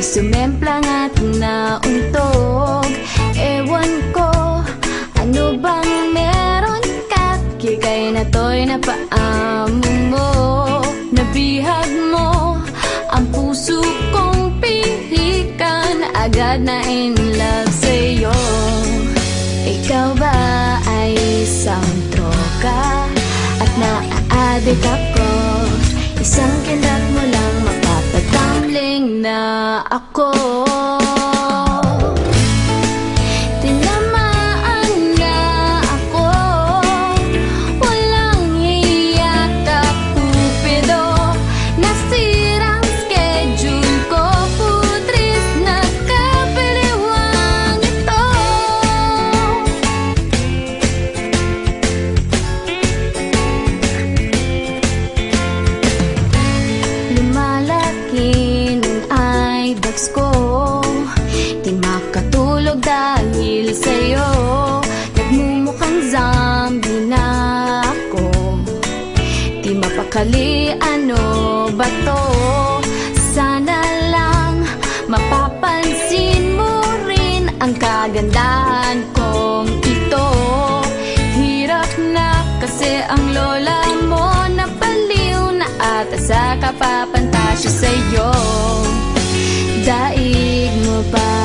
sumemplang at nauntog. Ewan ko, ano bang meron ka? Kikay na to'y napaamo mo. Nabihag mo ang puso kong pihikan, agad na in love sa'yo. Ikaw ba ay isang troka at naaadik ako? Isang kindat mo lang mapapatambling na ako. Tinamaan nga ako, walang hiya ka Cupido. Nasirang schedule ko, putris na kapiliwang ito. Lumalaki ng eyebags ko, di makatulog dahil sa'yo. Nagmumukhang zombie na ako, di mapakali, ano ba to? Sana lang mapapansin mo rin ang kagandahan kong ito. Hirap na kasi ang lola mo, napaliw na ata sa kapapantasya sa'yo. Daig mo ba